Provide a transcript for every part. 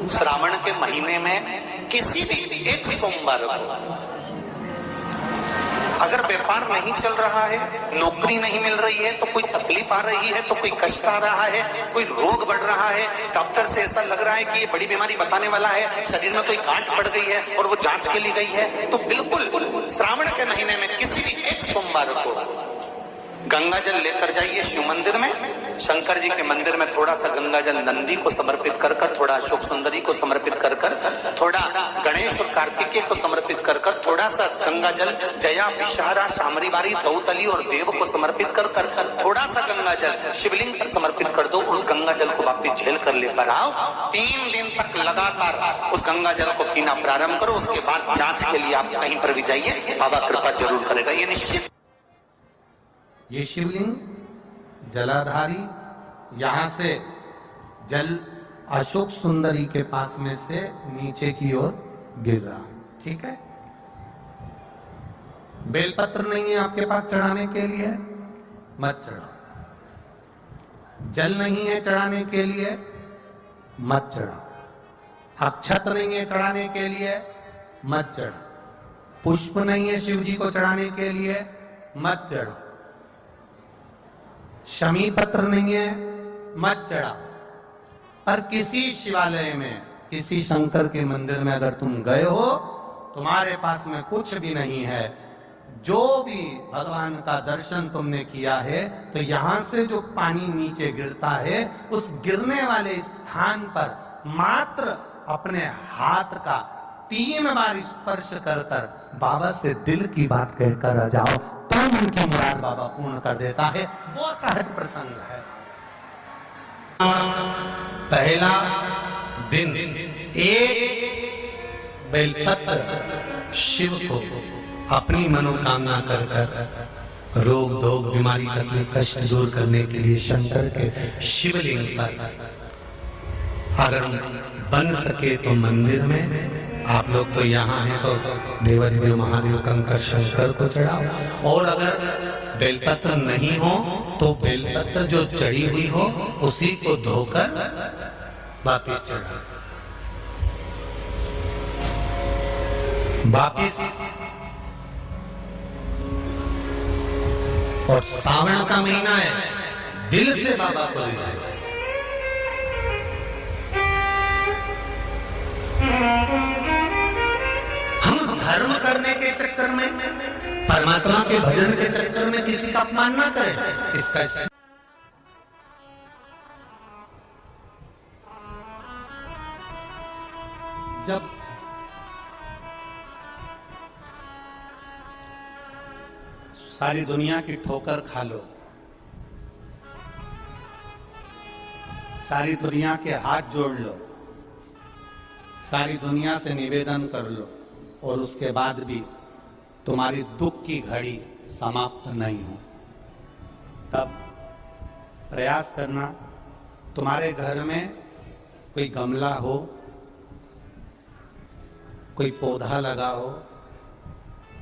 श्रावण के महीने में किसी भी एक सोमवार को अगर व्यापार नहीं चल रहा है, नौकरी नहीं मिल रही है, तो कोई तकलीफ आ रही है, तो कोई कष्ट आ रहा है, कोई रोग बढ़ रहा है, डॉक्टर से ऐसा लग रहा है कि ये बड़ी बीमारी बताने वाला है, शरीर में कोई गांठ पड़ गई है और वो जांच के लिए गई है, तो बिल्कुल श्रावण के महीने में किसी भी एक सोमवार को गंगा जल लेकर जाइए शिव मंदिर में, शंकर जी के मंदिर में थोड़ा सा गंगा जल नंदी को समर्पित कर कर, थोड़ा अशोक सुंदरी को समर्पित कर कर, थोड़ा गणेश और कार्तिकेय को समर्पित कर कर, थोड़ा सा गंगा जल जया विषहरा शामरीवारी दौतली और देव को समर्पित कर कर, थोड़ा सा गंगा जल शिवलिंग पर समर्पित कर दो। उस गंगा जल को वापिस झेल कर लेकर आओ। 3 दिन तक लगातार उस गंगा जल को पीना प्रारंभ करो। उसके बाद जांच के लिए आप कहीं पर भी जाइए, बाबा कृपा जरूर करेगा, ये निश्चित। ये शिवलिंग जलाधारी यहां से जल अशोक सुंदरी के पास में से नीचे की ओर गिर रहा, ठीक है। बेलपत्र नहीं है आपके पास चढ़ाने के लिए, मत चढ़ाओ। जल नहीं है चढ़ाने के लिए, मत चढ़ाओ। अक्षत नहीं है चढ़ाने के लिए, मत चढ़ाओ। पुष्प नहीं है शिव जी को चढ़ाने के लिए, मत चढ़ाओ। शमी पत्र नहीं है, मत चढ़ाओ। पर किसी शिवालय में, किसी शंकर के मंदिर में अगर तुम गए हो, तुम्हारे पास में कुछ भी नहीं है, जो भी भगवान का दर्शन तुमने किया है, तो यहां से जो पानी नीचे गिरता है, उस गिरने वाले स्थान पर मात्र अपने हाथ का 3 बार स्पर्श कर कर बाबा से दिल की बात कहकर आ जाओ, तो उनकी मुराद बाबा पूर्ण कर देता है। वो सहज प्रसंग है। पहला दिन एक बेलपत्र शिव को अपनी मनोकामना कर कर रोग धोग बीमारी तकलीफ कष्ट दूर करने के लिए शंकर के शिवलिंग पर, अगर बन सके तो मंदिर में, आप लोग तो यहाँ हैं तो देवाधिदेव महादेव कंकर शंकर को चढ़ाओ। और अगर बेलपत्र नहीं हो तो बेलपत्र जो चढ़ी हुई हो उसी को धोकर वापिस चढ़ाओ। वापिस। और सावन का महीना है, दिल से बाबा को ले जाए। हम धर्म करने के चक्कर में, परमात्मा के भजन के चक्कर में किसी का अपमान ना करें। इसका जब सारी दुनिया की ठोकर खा लो, सारी दुनिया के हाथ जोड़ लो, सारी दुनिया से निवेदन कर लो, और उसके बाद भी तुम्हारी दुख की घड़ी समाप्त नहीं हो, तब प्रयास करना तुम्हारे घर में कोई गमला हो, कोई पौधा लगा हो,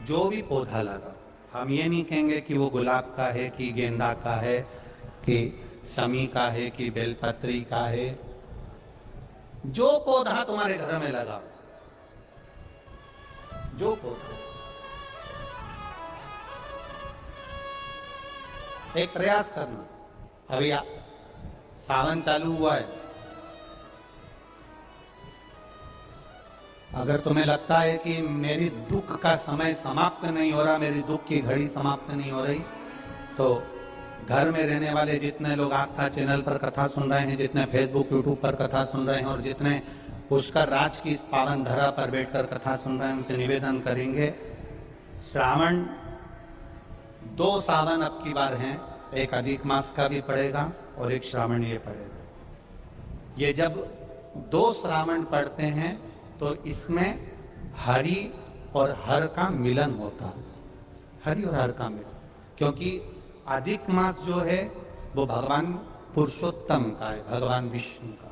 जो भी पौधा लगा, हम ये नहीं कहेंगे कि वो गुलाब का है कि गेंदा का है कि शमी का है कि बेलपत्री का है, जो पौधा तुम्हारे घर में लगा, जो पौधा, एक प्रयास करना। अभी सावन चालू हुआ है, अगर तुम्हें लगता है कि मेरी दुख का समय समाप्त नहीं हो रहा, मेरी दुख की घड़ी समाप्त नहीं हो रही, तो घर में रहने वाले जितने लोग आस्था चैनल पर कथा सुन रहे हैं, जितने फेसबुक यूट्यूब पर कथा सुन रहे हैं, और जितने पुष्कर राज की इस पावन धरा पर बैठकर कथा सुन रहे हैं, उनसे निवेदन करेंगे, श्रावण 2 सावन अब की बार हैं, एक अधिक मास का भी पड़ेगा और एक श्रावण ये पड़ेगा। ये जब 2 श्रावण पड़ते हैं तो इसमें हरि और हर का मिलन होता है, हरि और हर का मिलन, क्योंकि अधिक मास जो है वो भगवान पुरुषोत्तम का है, भगवान विष्णु का,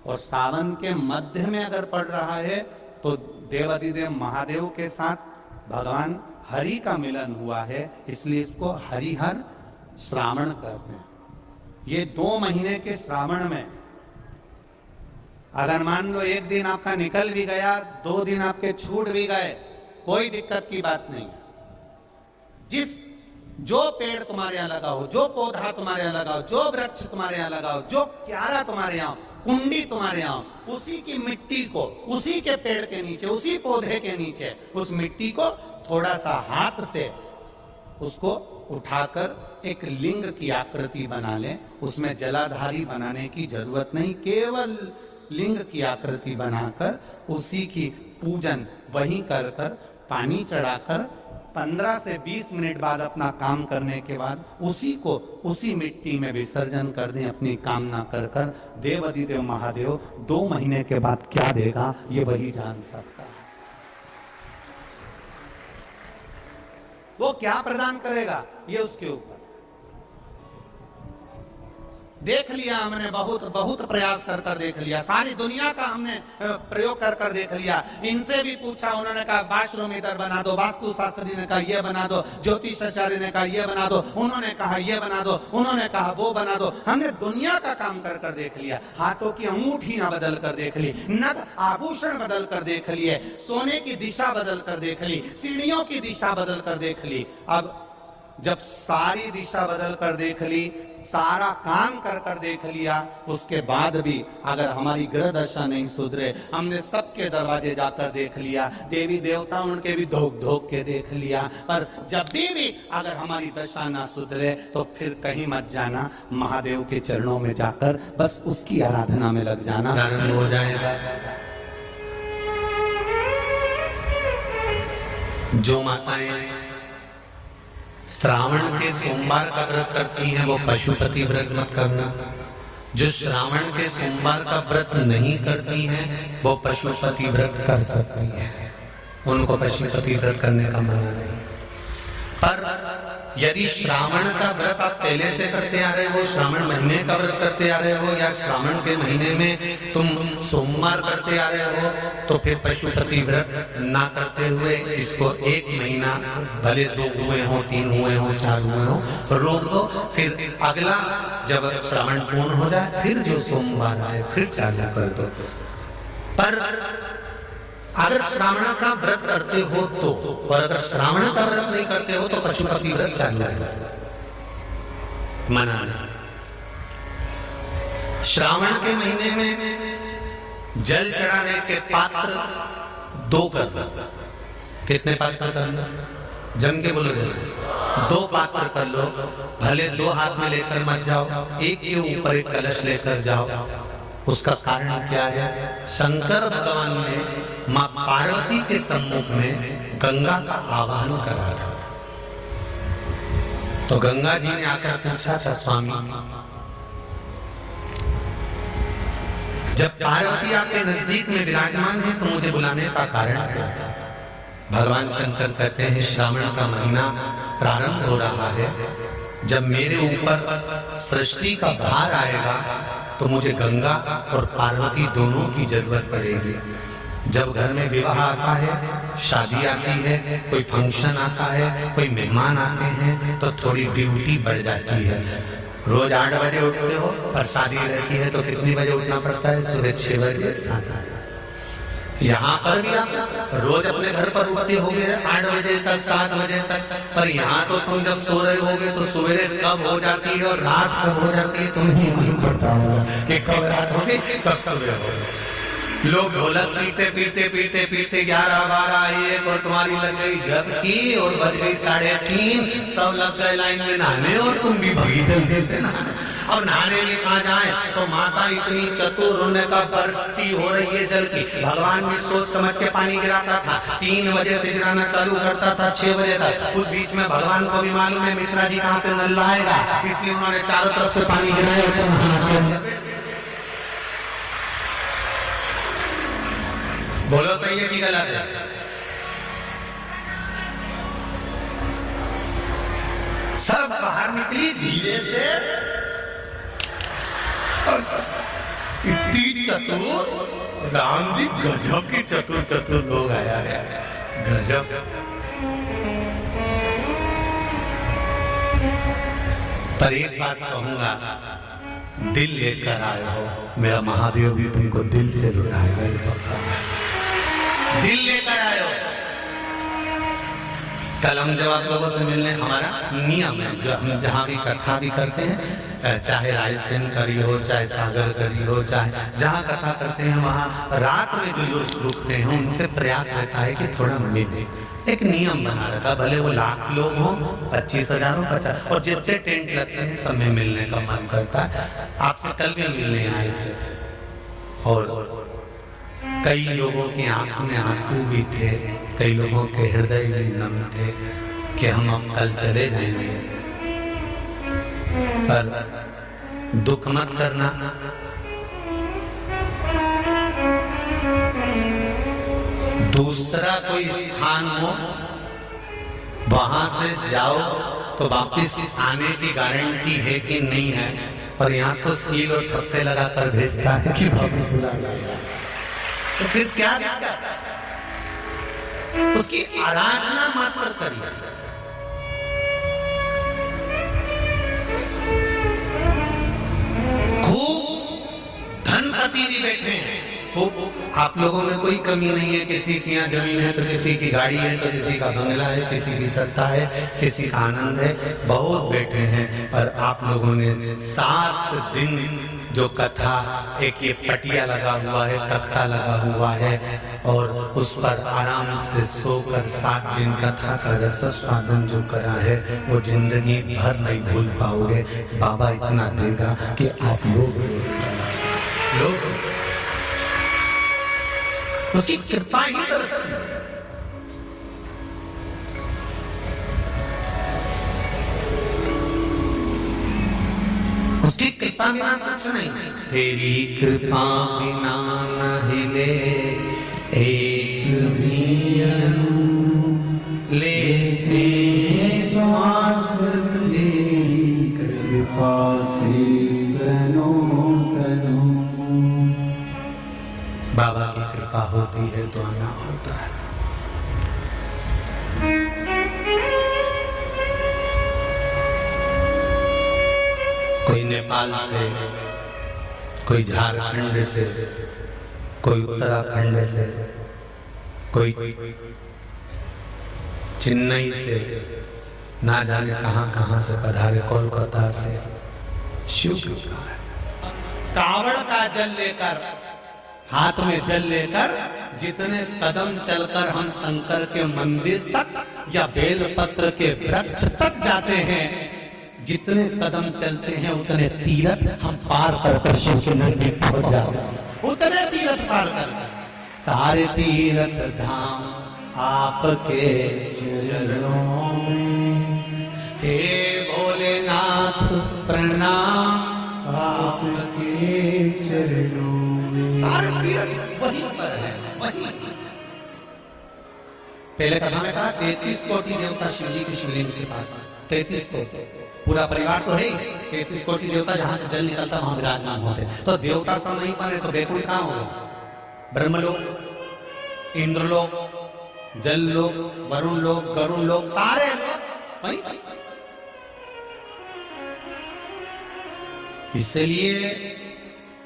और सावन के मध्य में अगर पड़ रहा है तो देवाधिदेव महादेव के साथ भगवान हरि का मिलन हुआ है, इसलिए इसको हरिहर श्रावण कहते हैं। ये 2 महीने के श्रावण में अगर मान लो एक दिन आपका निकल भी गया, 2 दिन आपके छूट भी गए, कोई दिक्कत की बात नहीं है। जो पेड़ तुम्हारे यहाँ लगाओ, जो पौधा तुम्हारे यहाँ लगाओ, जो वृक्ष तुम्हारे यहाँ लगाओ, जो क्यारा तुम्हारे यहाँ, कुंडी तुम्हारे यहाँ, उसी की मिट्टी को, उसी के पेड़ के नीचे, उसी पौधे के नीचे, उस मिट्टी को थोड़ा सा हाथ से उसको उठाकर एक लिंग की आकृति बना ले। उसमें जलाधारी बनाने की जरूरत नहीं, केवल लिंग की आकृति बनाकर उसी की पूजन वहीं कर पानी चढ़ाकर 15 से 20 मिनट बाद अपना काम करने के बाद उसी को उसी मिट्टी में विसर्जन कर दें, अपनी कामना कर देव अधिदेव महादेव 2 महीने के बाद क्या देगा ये वही जान सकता है। वो क्या प्रदान करेगा ये उसके ऊपर। देख लिया हमने, बहुत प्रयास कर देख लिया, सारी दुनिया का हमने प्रयोग कर देख लिया। इनसे भी पूछा, उन्होंने कहा बाथरूम इधर बना दो, वास्तु शास्त्री ने कहा ये बना दो, ज्योतिषाचार्य ने कहा ये बना दो, उन्होंने कहा ये बना दो, उन्होंने कहा वो बना दो। हमने दुनिया का काम कर देख लिया, हाथों की अंगूठियां बदल कर देख ली, नथ आभूषण बदल कर देख लिए, सोने की दिशा बदल कर देख ली, सीढ़ियों की दिशा बदल कर देख ली। अब जब सारी दिशा बदल कर देख ली, सारा काम कर देख लिया, उसके बाद भी अगर हमारी ग्रह दशा नहीं सुधरे, हमने सबके दरवाजे जाकर देख लिया, देवी देवता उनके भी धोख के देख लिया, पर जब भी अगर हमारी दशा ना सुधरे तो फिर कहीं मत जाना, महादेव के चरणों में जाकर बस उसकी आराधना में लग जाना, हो जाएगा। जो माताएं श्रावण के सोमवार का व्रत करती हैं वो पशुपति व्रत मत करना। जो श्रावण के सोमवार का व्रत नहीं करती हैं वो पशुपति व्रत कर सकती हैं, उनको पशुपति व्रत करने का मना नहीं। पर यदि श्रावण का व्रत आप पहले से करते आ रहे हो, श्रावण महीने का व्रत करते आ रहे हो, या श्रावण के महीने में तुम सोमवार करते आ रहे हो, तो फिर पशुपति व्रत ना करते हुए इसको 1 महीना, भले 2 हुए हो, 3 हुए हो, 4 हुए हो, रोक दो। फिर अगला जब श्रावण पूर्ण हो जाए फिर जो सोमवार आए फिर चालू कर दो। पर अगर श्रावण का व्रत करते हो तो, और अगर श्रावण का व्रत नहीं करते हो तो पशुपति व्रत चालू है, मना नहीं। श्रावण के महीने में जल चढ़ाने के पात्र 2 कर लो। कितने पात्र कर लो? जम के बोलोगे, 2 पात्र कर लो, भले 2 हाथ में लेकर मत जाओ, एक के ऊपर एक कलश लेकर जाओ। उसका कारण क्या है? शंकर भगवान ने मां पार्वती के सम्मुख में गंगा का आवाहन करा था, तो गंगा जी ने आकर पूछा था, स्वामी जब पार्वती आपके नजदीक में विराजमान है तो मुझे बुलाने का कारण क्या था? भगवान शंकर कहते हैं, श्रावण का महीना प्रारंभ हो रहा है, जब मेरे ऊपर सृष्टि का भार आएगा तो मुझे गंगा और पार्वती दोनों की जरूरत पड़ेगी। जब घर में विवाह आता है, शादी आती है, कोई फंक्शन आता है, कोई मेहमान आते हैं, तो थोड़ी ड्यूटी बढ़ जाती है। रोज 8 बजे उठते हो, पर शादी रहती है तो कितनी बजे उठना पड़ता है? सुबह 6 बजे 7 बजे। यहाँ पर भी आप रोज अपने घर पर उठते होगे 8 बजे तक, 7 बजे तक, पर यहाँ तो तुम जब सो रहे होगे तो सवेरे कब हो जाती है और रात कब हो जाती है तुम्हें नहीं मालूम पड़ता होगा कि कब रात होगी कब सवेरे होगी। लोग ढोलक पीते 11-12 1 और तुम्हारी लग गई झपकी और बज गई 3:30, सब लग गए लाइन में नहाने और तुम भी भगी जल्दी से नहाने। अब नहाने में कहा जाए तो माता इतनी चतुर, उन्हें का बरसती हो रही है जल की। भगवान भी सोच समझ के पानी गिराता था, 3 बजे से गिराना चालू करता था 6 बजे तक। उस बीच में भगवान को भी मालूम है मिश्रा जी कहाँ से नल लाएगा, इसलिए उन्होंने चारों तरफ से पानी गिराया। बोलो सही है कि गलत है? सब बाहर निकली धीरे से, इतनी चतुर राम जी, गजब के चतुर लोग आया है, गजब। पर एक बात कहूंगा, दिल लेकर आए हो, मेरा महादेव भी तुमको दिल से लुटाएगा। दिल लेकर आए हो। कल हम जब आप लोगों से मिलने, हमारा नियम है जो हम जहाँ भी कथा भी करते हैं, चाहे रायसेन करी हो, चाहे सागर करी हो, चाहे जहाँ कथा करते हैं वहाँ रात में जो लोग रुकते हैं उनसे प्रयास रहता है कि थोड़ा मिले। एक नियम बना रखा, भले वो लाख लोग हों, 25,000 हो, 50, और जितने टेंट लगते हैं सब में मिलने का मन करता है। आपसे कल भी मिलने आए थे और कई लोगों की आंखों में आंसू भी थे, कई लोगों के हृदय भी नम थे कि हम अब कल चले जाएंगे। पर दुख मत करना, दूसरा कोई स्थान हो वहां से जाओ तो वापिस आने की गारंटी है कि नहीं है, और यहाँ तो सील और पत्ते लगाकर भेजता है कि वापिस बुला लाएगा। तो फिर क्या उसकी आराधना मात्र करिए। खूब धनपति भी बैठे हैं, खूब, आप लोगों में कोई कमी नहीं है। किसी की यहाँ जमीन है तो किसी की गाड़ी है, तो किसी का बंगला है, किसी की सत्ता है, किसी का आनंद है, बहुत बैठे हैं। और आप लोगों ने 7 दिन जो कथा, एक ये पटिया लगा हुआ है, तख्ता लगा हुआ है, और उस पर आराम से सोकर 7 दिन कथा का रस स्वादन जो करा है वो जिंदगी भर नहीं भूल पाओगे। बाबा इतना देगा कि आप लोग उसकी कृपा ही दरअसल। उसकी कृपा बिना कुछ नहीं, तेरी कृपा बिना न हिले एक भी अणु, लेते श्वास तेरी कृपा से तनो तनो। बाबा की कृपा होती है तो आना होता है। कोई नेपाल से, कोई झारखंड से, कोई उत्तराखंड से, कोई चेन्नई से, ना जाने कहां कहां से पधारे, कोलकाता से। शिव कृपा है। कावड़ का जल लेकर, हाथ में जल लेकर जितने कदम चलकर हम शंकर के मंदिर तक या बेलपत्र के वृक्ष तक जाते हैं, जितने कदम चलते हैं उतने तीरथ हम पार कर शिव के नजदीक पहुंच जाते हैं। उतने तीरथ पार कर, सारे तीरथ धाम आपके चरणों में, हे भोलेनाथ प्रणाम आपके चरणों में। सारे तीरथ वहीं पर है, वहीं। पहले कथा में कहा 33 कोटि देवता शिव जी के शिवलिंग के पास, 33 कोटि, पूरा परिवार तो है। 33 कोटि देवता जहां से जल निकलता वहां विराजमान होते। तो देवता सब नहीं पर है तो बैकुंठ कहां होगा? ब्रह्मलोक, इंद्रलोक, जल लोक, वरुण लोक, गरुण लोक, सारे वहीं। इसलिए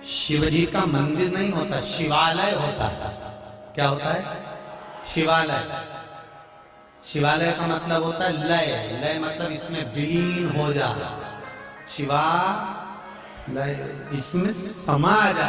शिवजी का मंदिर नहीं होता, शिवालय होता है। क्या होता है? शिवालय। शिवालय का मतलब होता है लय। लय मतलब इसमें विलीन हो जा, शिवा लय इसमें समा जा।